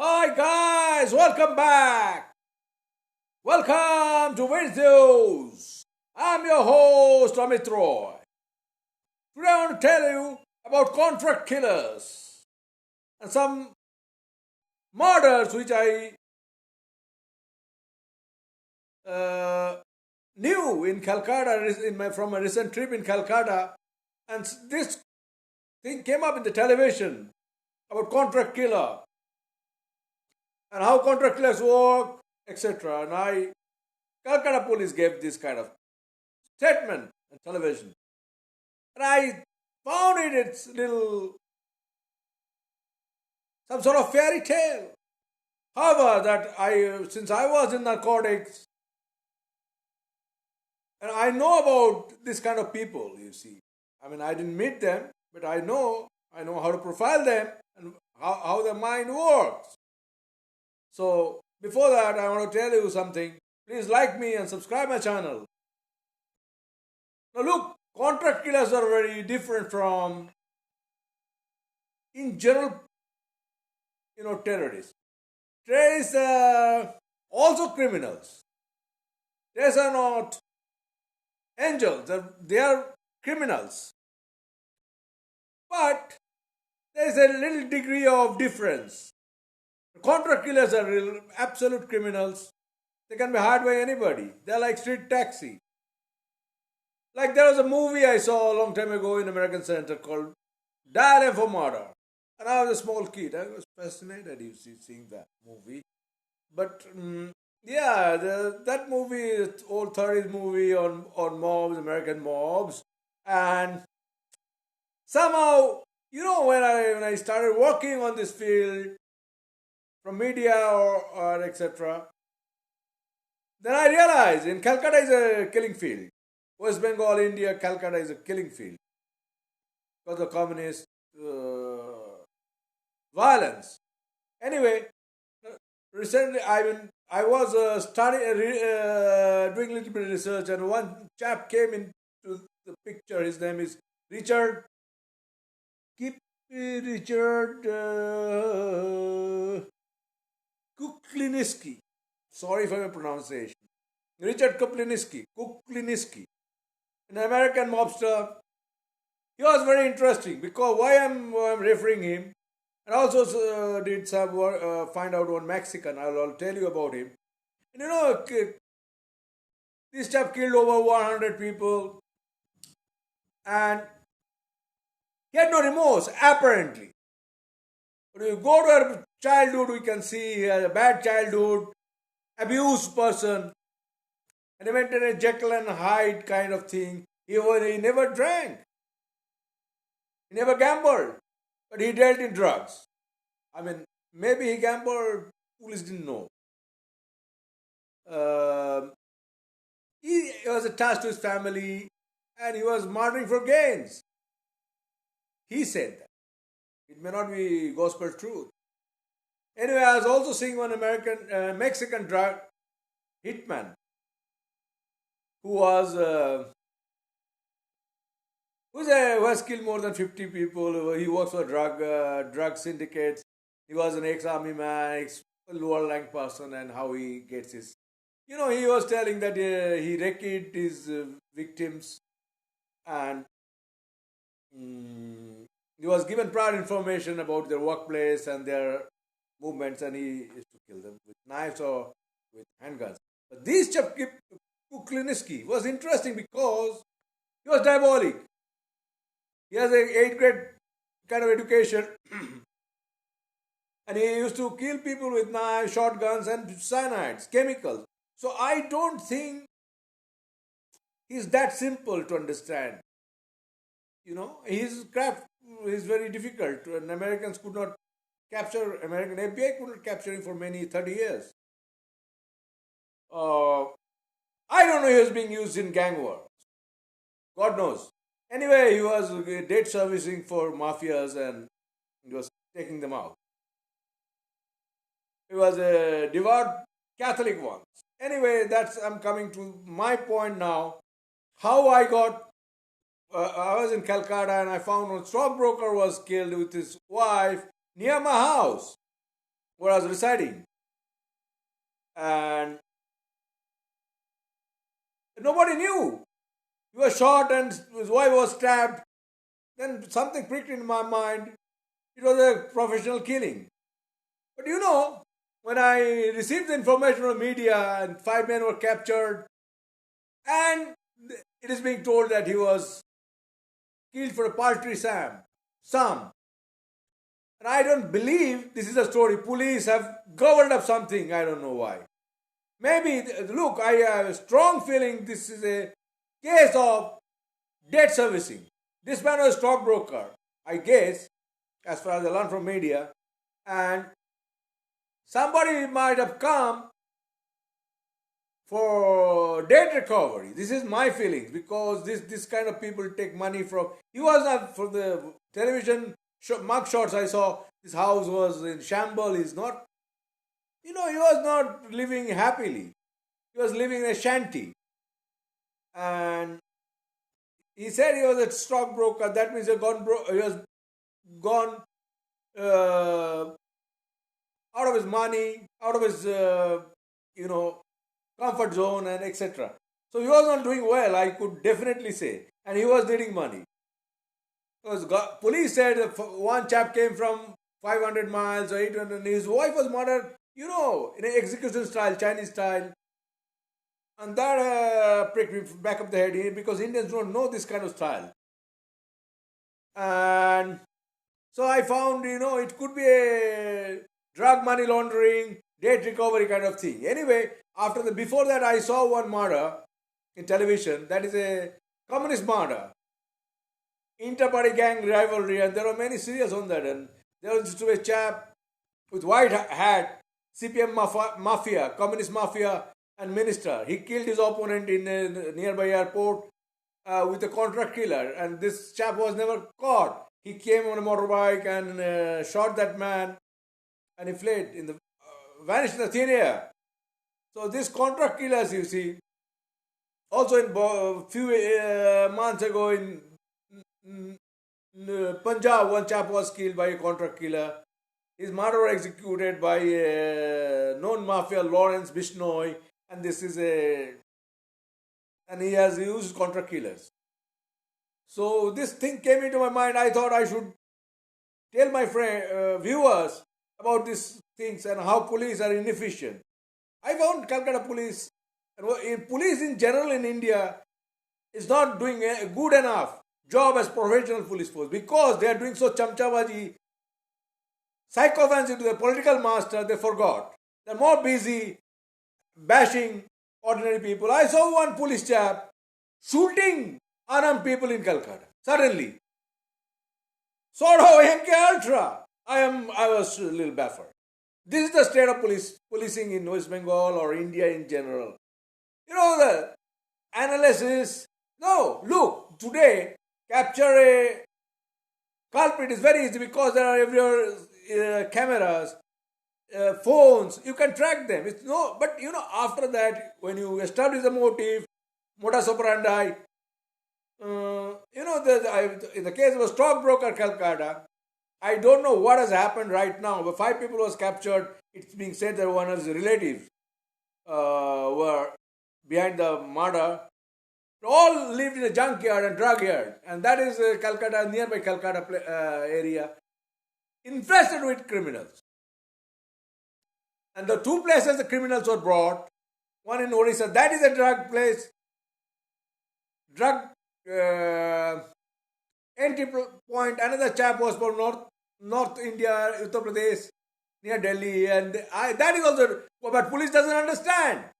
Hi guys, welcome back. Welcome to Videos. I'm your host Amit Roy. Today I want to tell you about contract killers and some murders which I uh, knew in Calcutta from a recent trip in Calcutta, and this thing came up in the television about contract killer and how contract killers work, etc. And Calcutta police gave this kind of statement on television. And I found it's little some sort of fairy tale. However, that I since I was in narcotics and I know about this kind of people, you see. I mean I didn't meet them, but I know how to profile them and how their mind works. So before that I want to tell you something. Please like me and subscribe my channel. Now look, contract killers are very different from in general, terrorists. Terrorists are also criminals. Terrorists are not angels. They are criminals. But there is a little degree of difference. Contract killers are real, absolute criminals. They can be hired by anybody. They're like street taxi. Like there was a movie I saw a long time ago in American Center called Dial M for Murder. And I was a small kid. I was fascinated seeing that movie. But yeah, that movie, old 30s movie on mobs, American mobs, and somehow, when I started working on this field from media or etc., then I realized in Calcutta is a killing field. West Bengal, India, Calcutta is a killing field because of communist violence. Anyway, recently I was doing a little bit of research, and one chap came into the picture. His name is Richard. Keep Richard Kukliniski. Sorry for my pronunciation. Richard Kukliniski, an American mobster. He was very interesting because why I'm referring him, and also did some find out one Mexican. I'll tell you about him. And this chap killed over 100 people, and he had no remorse apparently. But if you go to a childhood, we can see he had a bad childhood, abused person, and he went in a Jekyll and Hyde kind of thing. He never drank, he never gambled, but he dealt in drugs. I mean, maybe he gambled, police didn't know. Um he was attached to his family and he was murdering for gains. He said that. It may not be gospel truth. Anyway, I was also seeing one Mexican drug hitman who was who has killed more than 50 people. He works for drug syndicates. He was an ex-army man, lower rank person, and how he gets his. He was telling that he recruited his victims, and he was given prior information about their workplace and their movements, and he used to kill them with knives or with handguns. But this chap Kuklinski was interesting because he was diabolic. He has a 8th grade kind of education, and he used to kill people with knives, shotguns, and cyanides, chemicals. So I don't think he's that simple to understand. His craft is very difficult, and Americans could not capture. American FBI could not capture him for many 30 years. Uh, I don't know he was being used in gang war. God knows. Anyway, he was date servicing for mafias and he was taking them out. He was a devout Catholic one. Anyway, I'm coming to my point now. How I got. I was in Calcutta and I found a stockbroker was killed with his wife near my house. where I was residing, and nobody knew. He was shot and his wife was stabbed. Then something pricked in my mind. It was a professional killing. But when I received the information from media and five men were captured, and it is being told that he was killed for a paltry sum. And I don't believe this is a story. Police have covered up something. I don't know why. Maybe, look, I have a strong feeling this is a case of debt servicing. This man was a stockbroker, I guess, as far as I learned from media. And somebody might have come for debt recovery. This is my feelings because this kind of people take money from. He was not for the television mug shots I saw. His house was in shambles. He's not. He was not living happily. He was living in a shanty, and he said he was a stockbroker. That means he was gone out of his money, out of his comfort zone, and etc. So he was not doing well. I could definitely say, and he was needing money. Because police said one chap came from 500 miles or 800. His wife was murdered, in an execution style, Chinese style. And that pricked me back of the head because Indians don't know this kind of style. And so I found, it could be a drug money laundering, debt recovery kind of thing. Anyway, before that, I saw one murder in television. That is a communist murder, inter-party gang rivalry, and there were many serials on that. And there was just a chap with white hat, CPM mafia, communist mafia, and minister. He killed his opponent in a nearby airport with a contract killer, and this chap was never caught. He came on a motorbike and shot that man, and he fled vanished in the thin air. So these contract killers, you see, also in a few months ago in Punjab, one chap was killed by a contract killer. His murder was executed by a known mafia, Lawrence Bishnoi, and and he has used contract killers. So this thing came into my mind. I thought I should tell my viewers about these things and how police are inefficient. I found Calcutta police, and police in general in India is not doing a good enough job as professional police force because they are doing so chamchabaji, sycophancy to the political master. They forgot. They're more busy bashing ordinary people. I saw one police chap shooting unarmed people in Calcutta. Suddenly. Sort of MK Ultra. I was a little baffled. This is the state of policing in West Bengal or India in general. The analysis. No, look, today, capture a culprit is very easy because there are everywhere cameras, phones. You can track them. But after that, when you establish the motive, modus operandi, in the case of a stockbroker Calcutta, I don't know what has happened right now, but 5 people was captured. It's being said that one of his relatives were behind the murder. They all lived in a junkyard and drug yard, and that is Calcutta, nearby Calcutta area, infested with criminals. And the 2 places the criminals were brought, one in Odisha, that is a drug place, drug entry point. Another chap was from North India, Uttar Pradesh, near Delhi, and that is also. But police doesn't understand.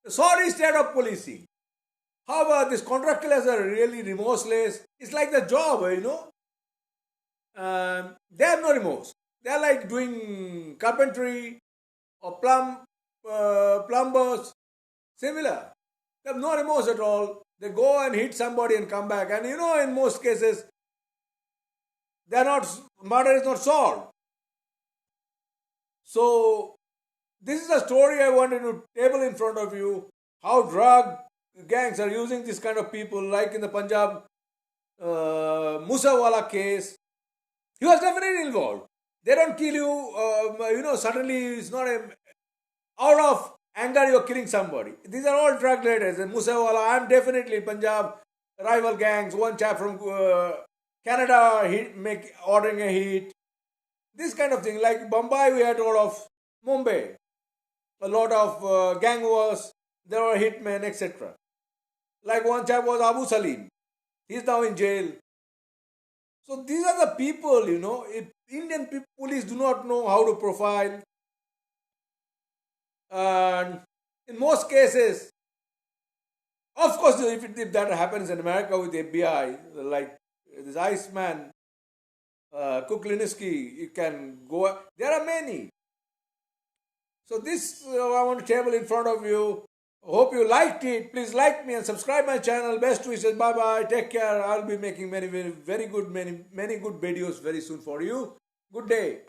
Sorry, state of policing. However, these contract killers are really remorseless. It's like the job, they have no remorse. They are like doing carpentry or plumbers, similar. They have no remorse at all. They go and hit somebody and come back. And in most cases, murder is not solved. So, this is a story I wanted to table in front of you. How drug gangs are using this kind of people, like in the Punjab Musawala case. He was definitely involved. They don't kill you, suddenly it's not a, out of anger you're killing somebody. These are all drug leaders. And Musawala, I'm definitely in Punjab, rival gangs, one chap from Canada ordering a hit. This kind of thing. Like Bombay, we had a lot of Mumbai, a lot of gang wars, there were hitmen, etc. Like one chap was Abu Salim. He's now in jail. So these are the people, if Indian police do not know how to profile, and in most cases, of course, if that happens in America with FBI, like this Iceman, Kuklinski, you can go. There are many. So this I want to table in front of you. Hope you liked it. Please like me and subscribe my channel. Best wishes. Bye bye. Take care. I'll be making many very good many good videos very soon for you. Good day.